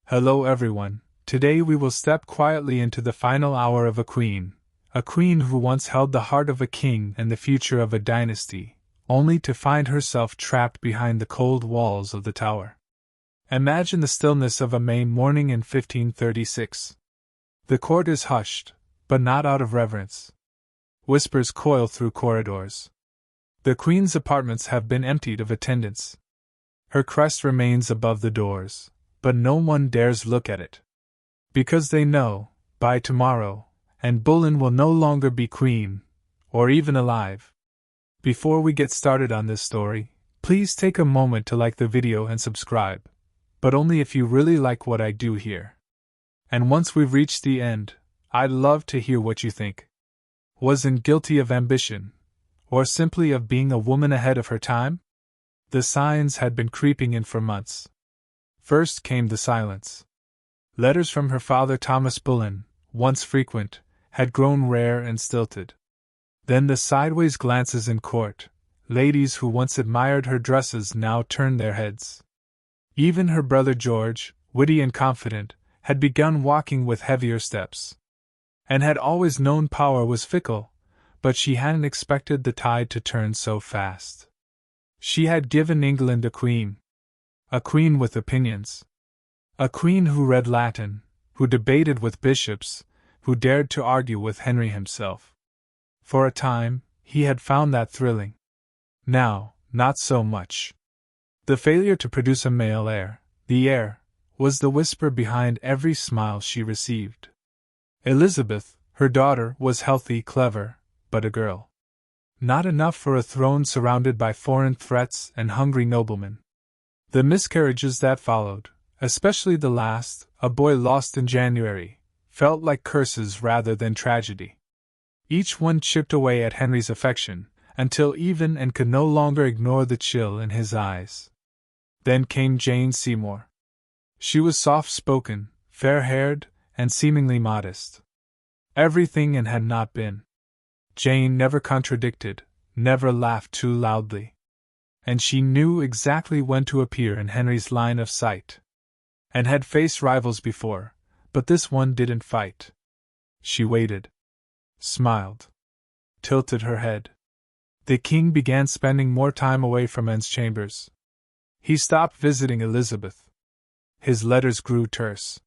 Hello everyone, today we will step quietly into the final hour of a queen who once held the heart of a king and the future of a dynasty, only to find herself trapped behind the cold walls of the Tower. Imagine the stillness of a May morning in 1536. The court is hushed, but not out of reverence. Whispers coil through corridors. The queen's apartments have been emptied of attendants. Her crest remains above the doors, but no one dares look at it. Because they know, by tomorrow, Anne Boleyn will no longer be queen, or even alive. Before we get started on this story, please take a moment to like the video and subscribe, but only if you really like what I do here. And once we've reached the end, I'd love to hear what you think. Was Anne guilty of ambition, or simply of being a woman ahead of her time? The signs had been creeping in for months. First came the silence. Letters from her father Thomas Boleyn, once frequent, had grown rare and stilted. Then the sideways glances in court. Ladies who once admired her dresses now turned their heads. Even her brother George, witty and confident, had begun walking with heavier steps. Anne had always known power was fickle, but she hadn't expected the tide to turn so fast. She had given England a queen with opinions. A queen who read Latin, who debated with bishops, who dared to argue with Henry himself. For a time, he had found that thrilling. Now, not so much. The failure to produce a male heir, the heir, was the whisper behind every smile she received. Elizabeth, her daughter, was healthy, clever, but a girl. Not enough for a throne surrounded by foreign threats and hungry noblemen. The miscarriages that followed, especially the last, a boy lost in January, felt like curses rather than tragedy. Each one chipped away at Henry's affection, until even Anne could no longer ignore the chill in his eyes. Then came Jane Seymour. She was soft-spoken, fair-haired, and seemingly modest. Everything Anne had not been. Jane never contradicted, never laughed too loudly. And she knew exactly when to appear in Henry's line of sight. Anne had faced rivals before, but this one didn't fight. She waited. Smiled. Tilted her head. The king began spending more time away from Anne's chambers. He stopped visiting Elizabeth. His letters grew terse.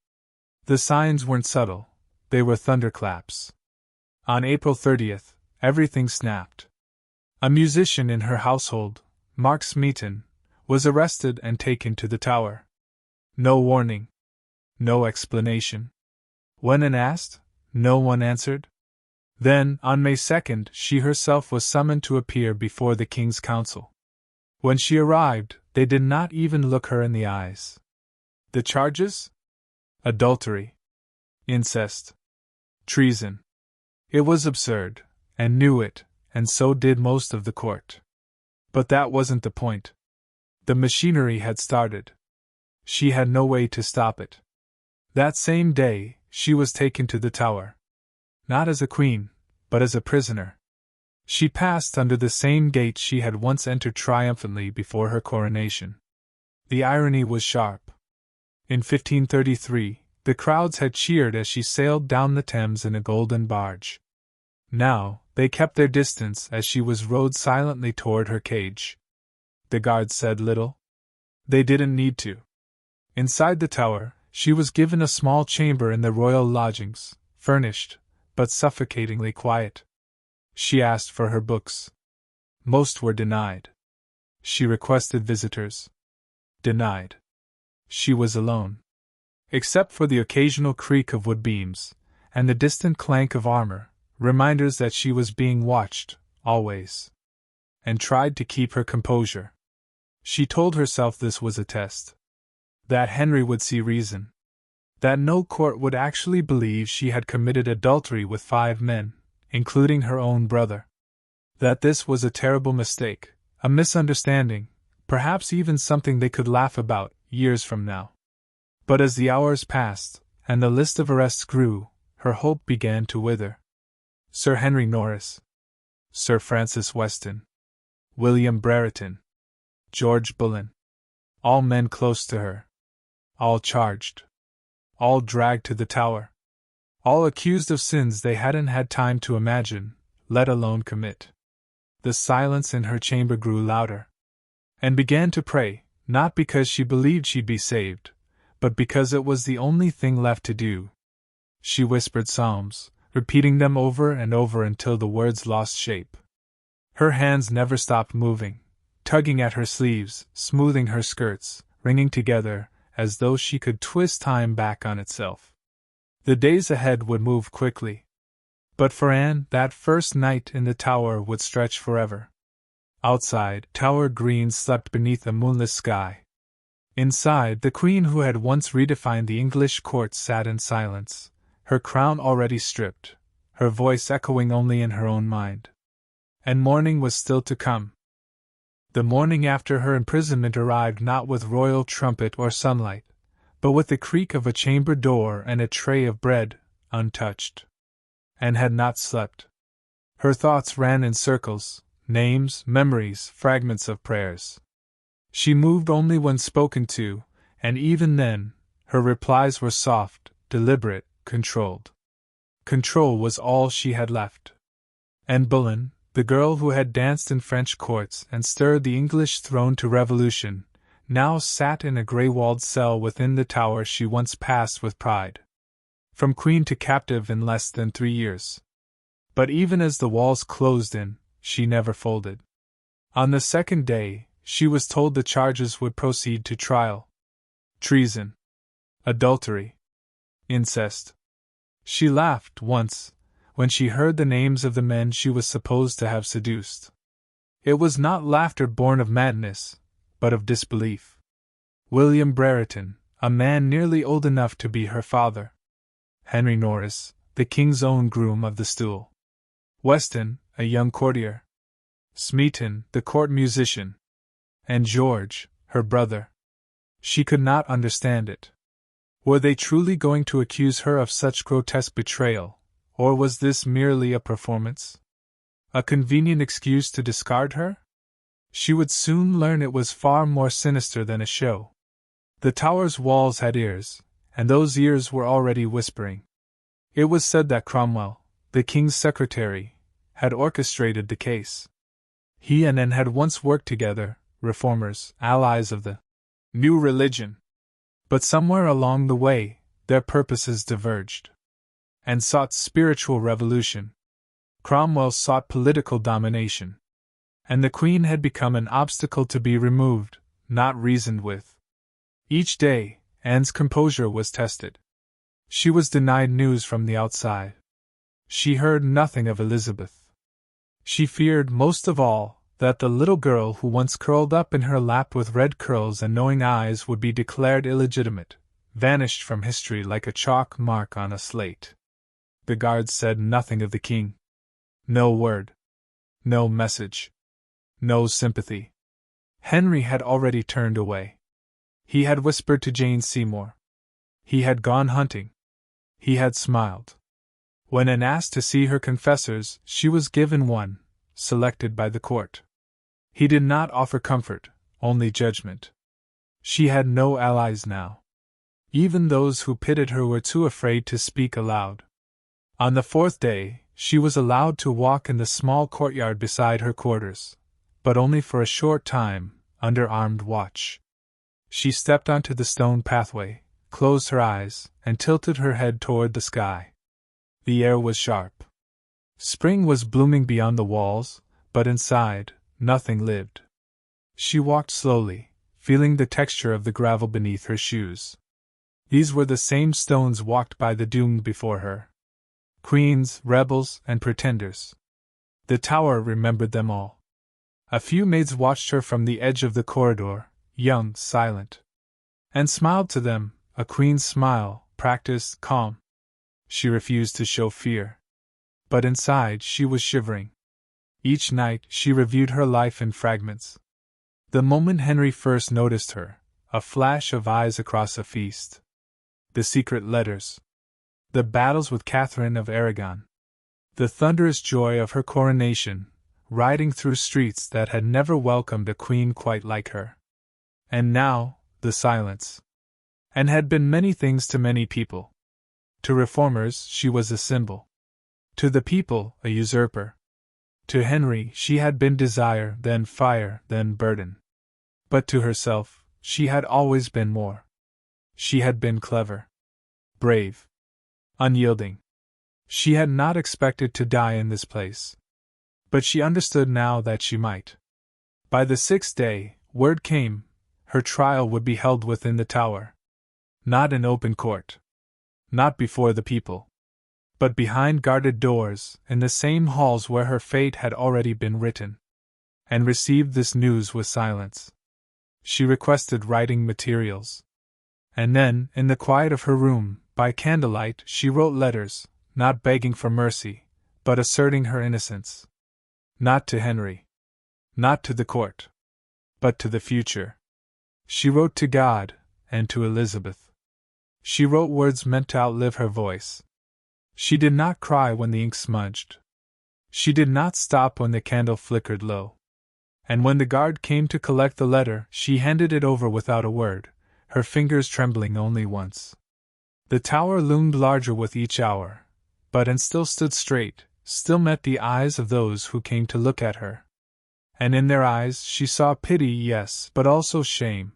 The signs weren't subtle, they were thunderclaps. On April 30th, everything snapped. A musician in her household, Mark Smeaton, was arrested and taken to the Tower. No warning. No explanation. When Anne asked, no one answered. Then, on May 2nd, she herself was summoned to appear before the King's Council. When she arrived, they did not even look her in the eyes. The charges? Adultery. Incest. Treason. It was absurd, and knew it, and so did most of the court. But that wasn't the point. The machinery had started. She had no way to stop it. That same day, she was taken to the Tower. Not as a queen, but as a prisoner. She passed under the same gate she had once entered triumphantly before her coronation. The irony was sharp. In 1533, the crowds had cheered as she sailed down the Thames in a golden barge. Now, they kept their distance as she was rowed silently toward her cage. The guards said little. They didn't need to. Inside the Tower, she was given a small chamber in the royal lodgings, furnished, but suffocatingly quiet. She asked for her books. Most were denied. She requested visitors. Denied. She was alone. Except for the occasional creak of wood beams, and the distant clank of armor, reminders that she was being watched, always. And tried to keep her composure. She told herself this was a test. That Henry would see reason. That no court would actually believe she had committed adultery with 5 men, including her own brother. That this was a terrible mistake, a misunderstanding, perhaps even something they could laugh about years from now. But as the hours passed, and the list of arrests grew, her hope began to wither. Sir Henry Norris. Sir Francis Weston. William Brereton. George Boleyn. All men close to her. All charged. all dragged to the tower. All accused of sins they hadn't had time to imagine, let alone commit. The silence in her chamber grew louder. Anne began to pray, not because she believed she'd be saved, but because it was the only thing left to do. She whispered psalms, repeating them over and over until the words lost shape. Her hands never stopped moving, tugging at her sleeves, smoothing her skirts, wringing together, as though she could twist time back on itself. The days ahead would move quickly. But for Anne, that first night in the tower would stretch forever. Outside, Tower Green slept beneath a moonless sky. Inside, the Queen who had once redefined the English court sat in silence, her crown already stripped, her voice echoing only in her own mind. And morning was still to come. The morning after her imprisonment arrived not with royal trumpet or sunlight, but with the creak of a chamber door and a tray of bread, untouched. Anne had not slept. Her thoughts ran in circles, names, memories, fragments of prayers. She moved only when spoken to, and even then, her replies were soft, deliberate, controlled. Control was all she had left. Anne Boleyn, the girl who had danced in French courts and stirred the English throne to revolution, now sat in a grey-walled cell within the tower she once passed with pride. From queen to captive in less than 3 years. But even as the walls closed in, she never folded. On the second day, she was told the charges would proceed to trial. Treason. Adultery. Incest. She laughed once, when she heard the names of the men she was supposed to have seduced. It was not laughter born of madness, but of disbelief. William Brereton, a man nearly old enough to be her father. Henry Norris, the king's own groom of the stool. Weston, a young courtier. Smeaton, the court musician. And George, her brother. She could not understand it. Were they truly going to accuse her of such grotesque betrayal, or was this merely a performance? A convenient excuse to discard her? She would soon learn it was far more sinister than a show. The tower's walls had ears, and those ears were already whispering. It was said that Cromwell, the king's secretary, had orchestrated the case. He and Anne had once worked together, reformers, allies of the new religion. But somewhere along the way, their purposes diverged. Anne sought spiritual revolution. Cromwell sought political domination. And the Queen had become an obstacle to be removed, not reasoned with. Each day, Anne's composure was tested. She was denied news from the outside. She heard nothing of Elizabeth. She feared most of all that the little girl who once curled up in her lap with red curls and knowing eyes would be declared illegitimate, vanished from history like a chalk mark on a slate. The guards said nothing of the king. No word. No message. No sympathy. Henry had already turned away. He had whispered to Jane Seymour. He had gone hunting. He had smiled. When Anne asked to see her confessors, she was given one, selected by the court. He did not offer comfort, only judgment. She had no allies now. Even those who pitied her were too afraid to speak aloud. On the 4th day, she was allowed to walk in the small courtyard beside her quarters, but only for a short time, under armed watch. She stepped onto the stone pathway, closed her eyes, and tilted her head toward the sky. The air was sharp. Spring was blooming beyond the walls, but inside, nothing lived. She walked slowly, feeling the texture of the gravel beneath her shoes. These were the same stones walked by the doomed before her. Queens, rebels, and pretenders. The tower remembered them all. A few maids watched her from the edge of the corridor, young, silent. And smiled to them, a queen's smile, practiced, calm. She refused to show fear. But inside she was shivering. Each night she reviewed her life in fragments. The moment Henry first noticed her, a flash of eyes across a feast. The secret letters. The battles with Catherine of Aragon. The thunderous joy of her coronation, riding through streets that had never welcomed a queen quite like her. And now, the silence. and had been many things to many people. To reformers, she was a symbol. To the people, a usurper. To Henry, she had been desire, then fire, then burden. But to herself, she had always been more. She had been clever, brave, unyielding. She had not expected to die in this place. But she understood now that she might. By the 6th day, word came, her trial would be held within the Tower. Not in open court. Not before the people. But behind guarded doors, in the same halls where her fate had already been written. And received this news with silence. She requested writing materials. And then, in the quiet of her room, by candlelight, she wrote letters, not begging for mercy, but asserting her innocence. Not to Henry. Not to the court. But to the future. She wrote to God, and to Elizabeth. She wrote words meant to outlive her voice. She did not cry when the ink smudged. She did not stop when the candle flickered low. And when the guard came to collect the letter, she handed it over without a word, her fingers trembling only once. The tower loomed larger with each hour, and still stood straight, still met the eyes of those who came to look at her. And in their eyes she saw pity, yes, but also shame.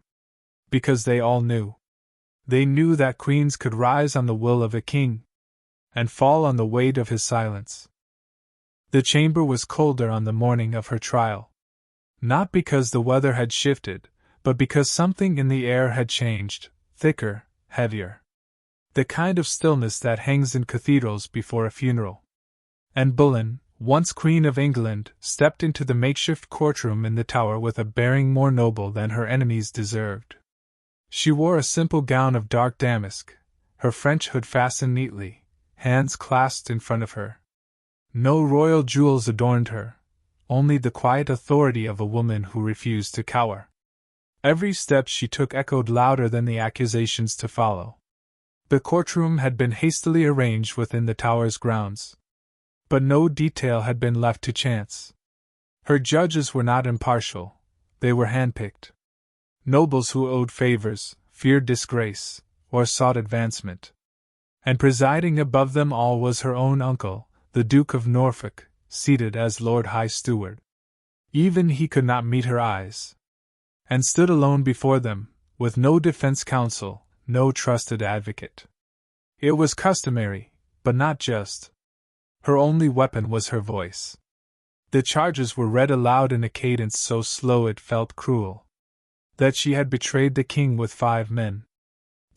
Because they all knew. They knew that queens could rise on the will of a king, and fall on the weight of his silence. The chamber was colder on the morning of her trial. Not because the weather had shifted, but because something in the air had changed, thicker, heavier. The kind of stillness that hangs in cathedrals before a funeral. Anne Boleyn, once Queen of England, stepped into the makeshift courtroom in the Tower with a bearing more noble than her enemies deserved. She wore a simple gown of dark damask, her French hood fastened neatly, hands clasped in front of her. No royal jewels adorned her, only the quiet authority of a woman who refused to cower. Every step she took echoed louder than the accusations to follow. The courtroom had been hastily arranged within the Tower's grounds. But no detail had been left to chance. Her judges were not impartial, they were handpicked. Nobles who owed favors, feared disgrace, or sought advancement. And presiding above them all was her own uncle, the Duke of Norfolk, seated as Lord High Steward. Even he could not meet her eyes. And stood alone before them, with no defense counsel, no trusted advocate. It was customary, but not just. Her only weapon was her voice. The charges were read aloud in a cadence so slow it felt cruel. That she had betrayed the king with 5 men.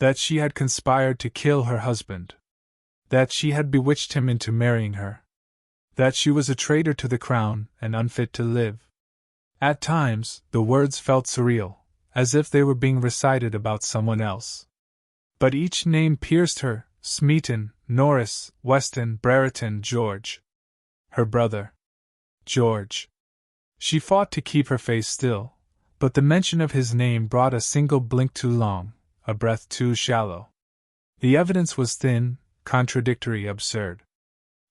That she had conspired to kill her husband. That she had bewitched him into marrying her. That she was a traitor to the crown and unfit to live. At times, the words felt surreal, as if they were being recited about someone else. But each name pierced her: Smeaton, Norris, Weston, Brereton, George. Her brother. George. She fought to keep her face still, but the mention of his name brought a single blink too long, a breath too shallow. The evidence was thin, contradictory, absurd.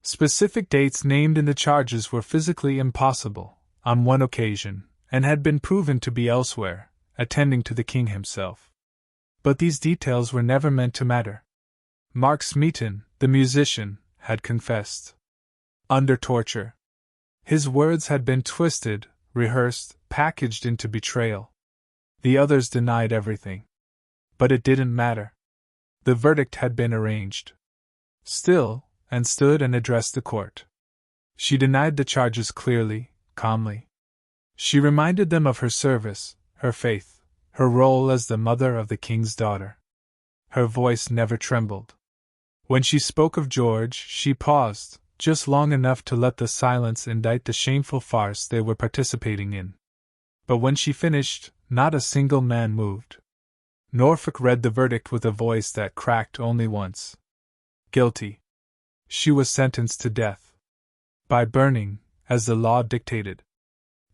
Specific dates named in the charges were physically impossible, on one occasion, and had been proven to be elsewhere, attending to the king himself. But these details were never meant to matter. Mark Smeaton, the musician, had confessed. Under torture. His words had been twisted, rehearsed, packaged into betrayal. The others denied everything. But it didn't matter. The verdict had been arranged. Still, and stood and addressed the court. She denied the charges clearly, calmly. She reminded them of her service, her faith, her role as the mother of the king's daughter. Her voice never trembled. When she spoke of George, she paused, just long enough to let the silence indict the shameful farce they were participating in. But when she finished, not a single man moved. Norfolk read the verdict with a voice that cracked only once. Guilty. She was sentenced to death. By burning, as the law dictated.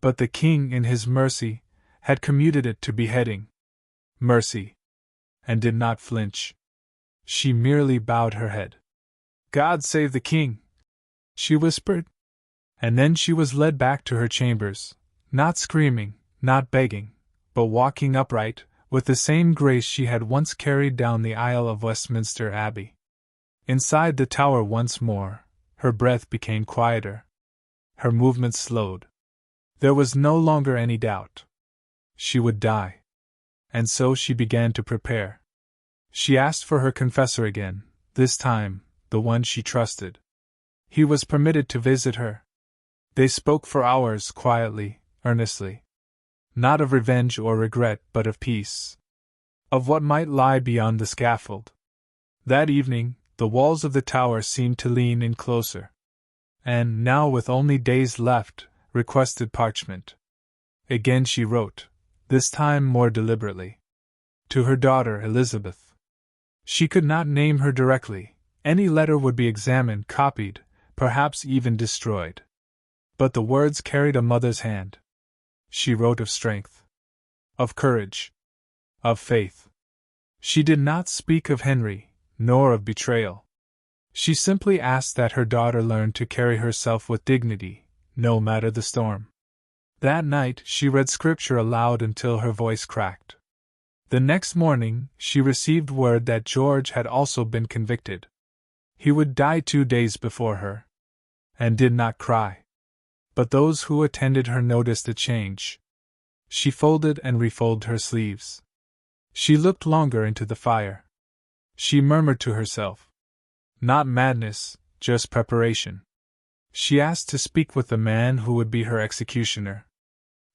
But the king, in his mercy, had commuted it to beheading. Mercy. And did not flinch. She merely bowed her head. God save the king, she whispered. And then she was led back to her chambers, not screaming, not begging, but walking upright, with the same grace she had once carried down the aisle of Westminster Abbey. Inside the tower once more, her breath became quieter. Her movements slowed. There was no longer any doubt. She would die. And so she began to prepare. She asked for her confessor again, this time, the one she trusted. He was permitted to visit her. They spoke for hours, quietly, earnestly. Not of revenge or regret, but of peace. Of what might lie beyond the scaffold. That evening, the walls of the tower seemed to lean in closer. And, now with only days left, requested parchment. Again she wrote, this time more deliberately. To her daughter Elizabeth. She could not name her directly. Any letter would be examined, copied, perhaps even destroyed. But the words carried a mother's hand. She wrote of strength, of courage, of faith. She did not speak of Henry, nor of betrayal. She simply asked that her daughter learn to carry herself with dignity, no matter the storm. That night she read scripture aloud until her voice cracked. The next morning she received word that George had also been convicted. He would die 2 days before her. And did not cry. But those who attended her noticed a change. She folded and refolded her sleeves. She looked longer into the fire. She murmured to herself. Not madness, just preparation. She asked to speak with the man who would be her executioner.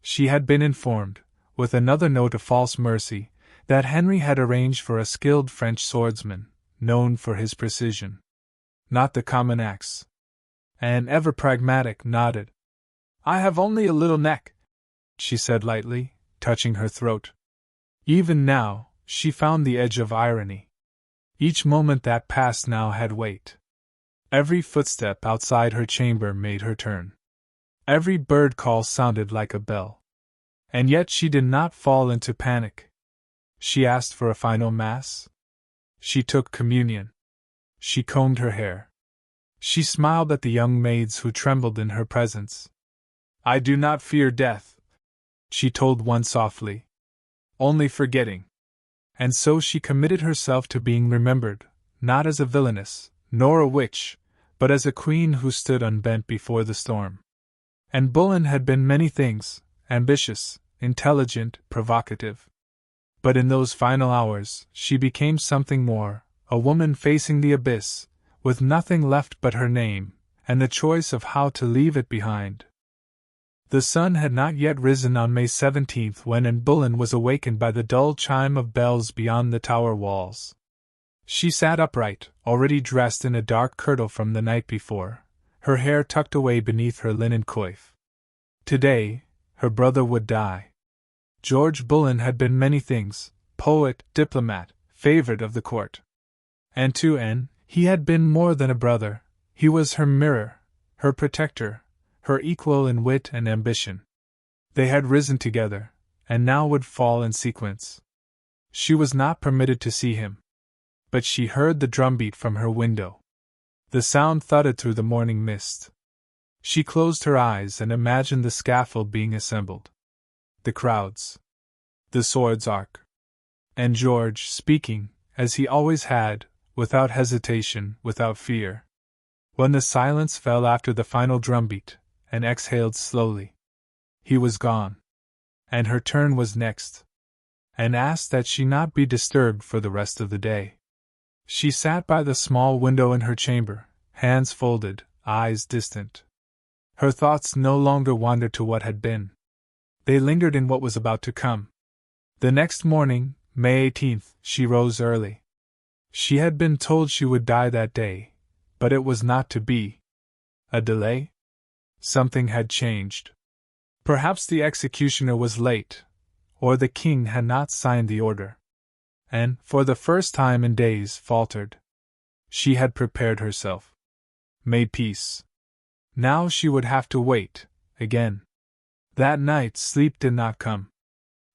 She had been informed, with another note of false mercy, that Henry had arranged for a skilled French swordsman, known for his precision. Not the common axe. Anne, ever pragmatic, nodded. I have only a little neck, she said lightly, touching her throat. Even now, she found the edge of irony. Each moment that passed now had weight. Every footstep outside her chamber made her turn. Every bird call sounded like a bell. And yet she did not fall into panic. She asked for a final mass. She took communion. She combed her hair. She smiled at the young maids who trembled in her presence. I do not fear death, she told one softly. Only forgetting. And so she committed herself to being remembered, not as a villainess, nor a witch, but as a queen who stood unbent before the storm. Anne Boleyn had been many things, ambitious, intelligent, provocative. But in those final hours, she became something more, a woman facing the abyss, with nothing left but her name, and the choice of how to leave it behind. The sun had not yet risen on May 17th when Anne Boleyn was awakened by the dull chime of bells beyond the tower walls. She sat upright, already dressed in a dark kirtle from the night before, her hair tucked away beneath her linen coif. Today, her brother would die. George Boleyn had been many things, poet, diplomat, favorite of the court. And to Anne, he had been more than a brother. He was her mirror, her protector, her equal in wit and ambition. They had risen together, and now would fall in sequence. She was not permitted to see him. But she heard the drumbeat from her window. The sound thudded through the morning mist. She closed her eyes and imagined the scaffold being assembled. The crowds. The sword's arc. And George speaking, as he always had, without hesitation, without fear. When the silence fell after the final drumbeat, and exhaled slowly. He was gone. And her turn was next. And asked that she not be disturbed for the rest of the day. She sat by the small window in her chamber, hands folded, eyes distant. Her thoughts no longer wandered to what had been. They lingered in what was about to come. The next morning, May 18th, she rose early. She had been told she would die that day, but it was not to be. A delay? Something had changed. Perhaps the executioner was late, or the king had not signed the order. And, for the first time in days, faltered. She had prepared herself. Made peace. Now she would have to wait, again. That night sleep did not come.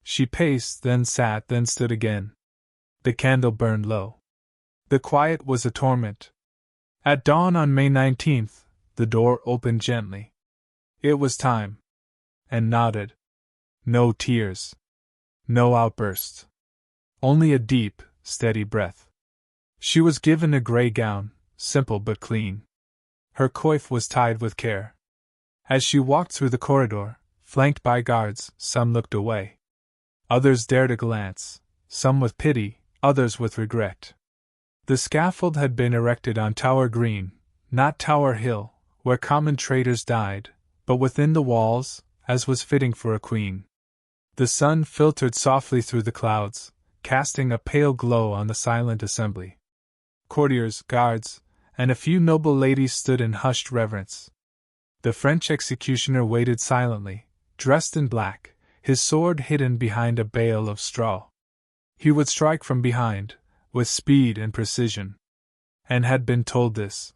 She paced, then sat, then stood again. The candle burned low. The quiet was a torment. At dawn on May 19th, the door opened gently. It was time. And nodded. No tears. No outburst. only a deep, steady breath. She was given a grey gown, simple but clean. Her coif was tied with care. As she walked through the corridor, flanked by guards, some looked away. Others dared a glance, some with pity, others with regret. The scaffold had been erected on Tower Green, not Tower Hill, where common traitors died, but within the walls, as was fitting for a queen. The sun filtered softly through the clouds, casting a pale glow on the silent assembly. Courtiers, guards, and a few noble ladies stood in hushed reverence. The French executioner waited silently, dressed in black, his sword hidden behind a bale of straw. He would strike from behind, with speed and precision. Anne had been told this.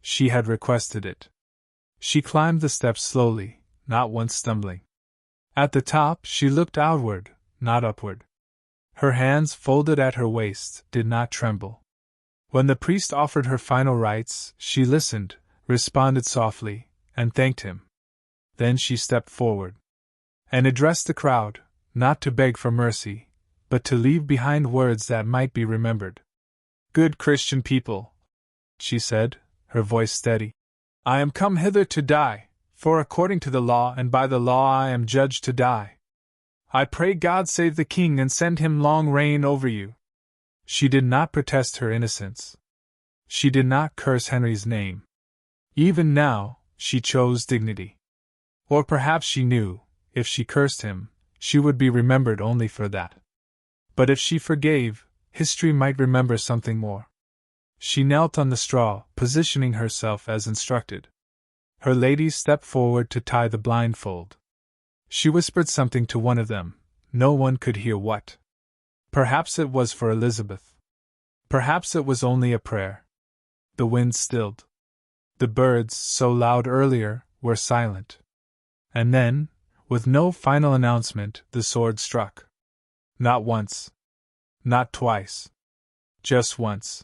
She had requested it. She climbed the steps slowly, not once stumbling. At the top she looked outward, not upward. Her hands, folded at her waist, did not tremble. When the priest offered her final rites, she listened, responded softly, and thanked him. Then she stepped forward and addressed the crowd, not to beg for mercy, but to leave behind words that might be remembered. "Good Christian people," she said, her voice steady, "I am come hither to die, for according to the law and by the law I am judged to die. I pray God save the king and send him long reign over you." She did not protest her innocence. She did not curse Henry's name. Even now, she chose dignity. Or perhaps she knew, if she cursed him, she would be remembered only for that. But if she forgave, history might remember something more. She knelt on the straw, positioning herself as instructed. Her ladies stepped forward to tie the blindfold. She whispered something to one of them, no one could hear what. Perhaps it was for Elizabeth. Perhaps it was only a prayer. The wind stilled. The birds, so loud earlier, were silent. And then, with no final announcement, the sword struck. Not once. Not twice. Just once.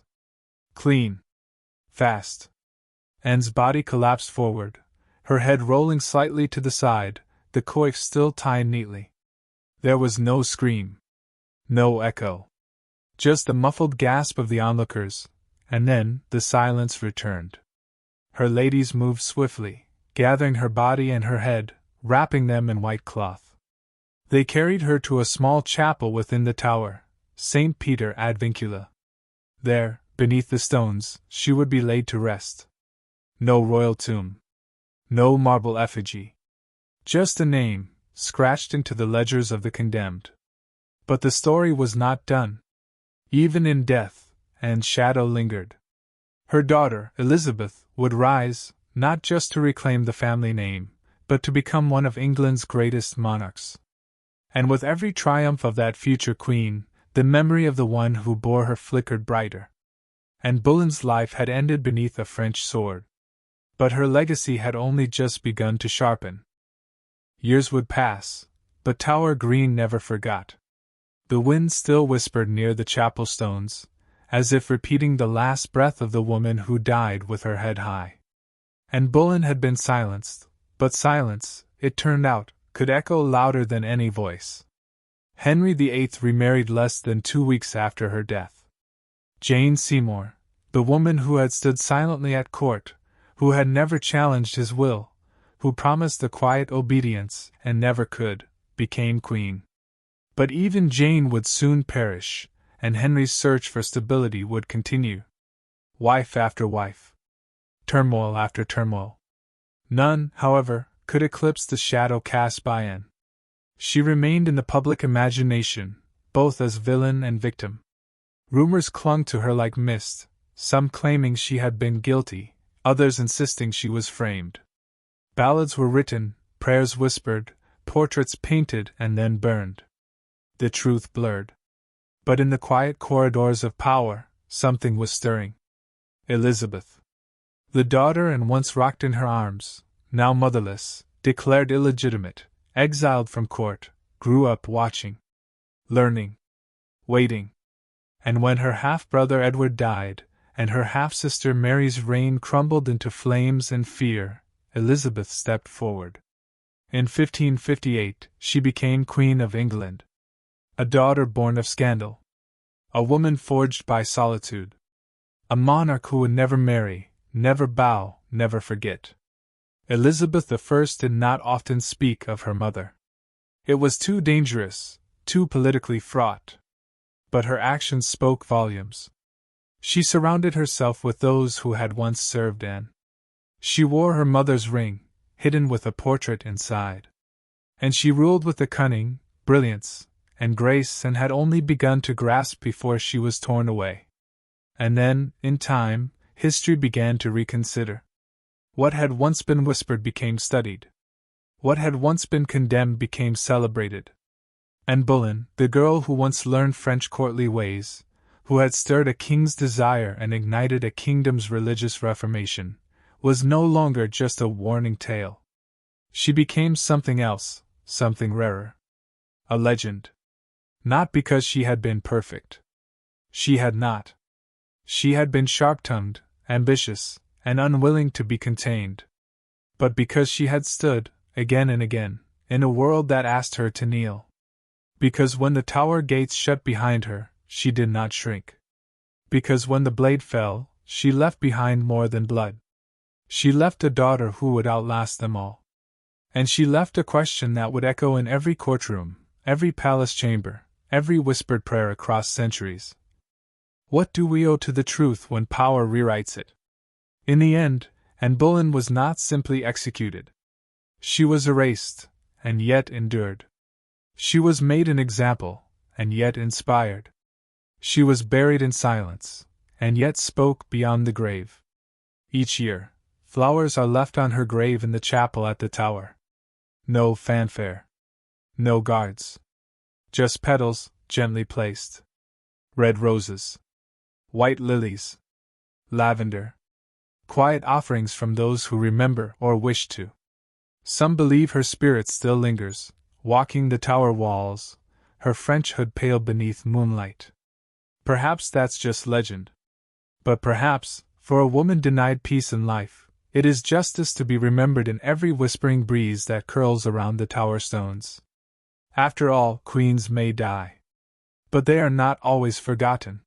Clean. Fast. Anne's body collapsed forward, her head rolling slightly to the side, the coif still tied neatly. There was no scream. No echo. Just the muffled gasp of the onlookers, and then the silence returned. Her ladies moved swiftly, gathering her body and her head, wrapping them in white cloth. They carried her to a small chapel within the tower, St. Peter ad Vincula. There, beneath the stones, she would be laid to rest. No royal tomb. No marble effigy. Just a name, scratched into the ledgers of the condemned. But the story was not done. Even in death, Anne's shadow lingered. Her daughter, Elizabeth, would rise, not just to reclaim the family name, but to become one of England's greatest monarchs. And with every triumph of that future queen, the memory of the one who bore her flickered brighter. Anne Boleyn's life had ended beneath a French sword. But her legacy had only just begun to sharpen. Years would pass, but Tower Green never forgot. The wind still whispered near the chapel stones, as if repeating the last breath of the woman who died with her head high. Anne Boleyn had been silenced, but silence, it turned out, could echo louder than any voice. Henry VIII remarried less than 2 weeks after her death. Jane Seymour, the woman who had stood silently at court, who had never challenged his will, who promised a quiet obedience and never could, became queen. But even Jane would soon perish, and Henry's search for stability would continue. Wife after wife. Turmoil after turmoil. None, however, could eclipse the shadow cast by Anne. She remained in the public imagination, both as villain and victim. Rumors clung to her like mist, some claiming she had been guilty, others insisting she was framed. Ballads were written, prayers whispered, portraits painted and then burned. The truth blurred. But in the quiet corridors of power, something was stirring. Elizabeth, the daughter and once rocked in her arms, now motherless, declared illegitimate, exiled from court, grew up watching, learning, waiting. And when her half-brother Edward died, and her half-sister Mary's reign crumbled into flames and fear, Elizabeth stepped forward. In 1558, she became Queen of England. A daughter born of scandal, A woman forged by solitude. A monarch who would never marry, never bow, never forget. Elizabeth I did not often speak of her mother. It was too dangerous, too politically fraught. But her actions spoke volumes. She surrounded herself with those who had once served Anne. She wore her mother's ring, hidden with a portrait inside. And she ruled with a cunning, brilliance, and grace and had only begun to grasp before she was torn away. And then, in time, history began to reconsider. What had once been whispered became studied. What had once been condemned became celebrated. Anne Boleyn, the girl who once learned French courtly ways, who had stirred a king's desire and ignited a kingdom's religious reformation, was no longer just a warning tale. She became something else, something rarer. A legend. Not because she had been perfect. She had not. She had been sharp-tongued, ambitious, and unwilling to be contained. But because she had stood, again and again, in a world that asked her to kneel. Because when the tower gates shut behind her, she did not shrink. Because when the blade fell, she left behind more than blood. She left a daughter who would outlast them all. And she left a question that would echo in every courtroom, every palace chamber, every whispered prayer across centuries. What do we owe to the truth when power rewrites it? In the end, Anne Boleyn was not simply executed. She was erased, and yet endured. She was made an example, and yet inspired. She was buried in silence, and yet spoke beyond the grave. Each year, flowers are left on her grave in the chapel at the Tower. No fanfare. No guards. Just petals, gently placed. Red roses. White lilies. Lavender. Quiet offerings from those who remember or wish to. Some believe her spirit still lingers, walking the tower walls, her French hood pale beneath moonlight. Perhaps that's just legend. But perhaps, for a woman denied peace in life, it is justice to be remembered in every whispering breeze that curls around the tower stones. After all, queens may die. But they are not always forgotten.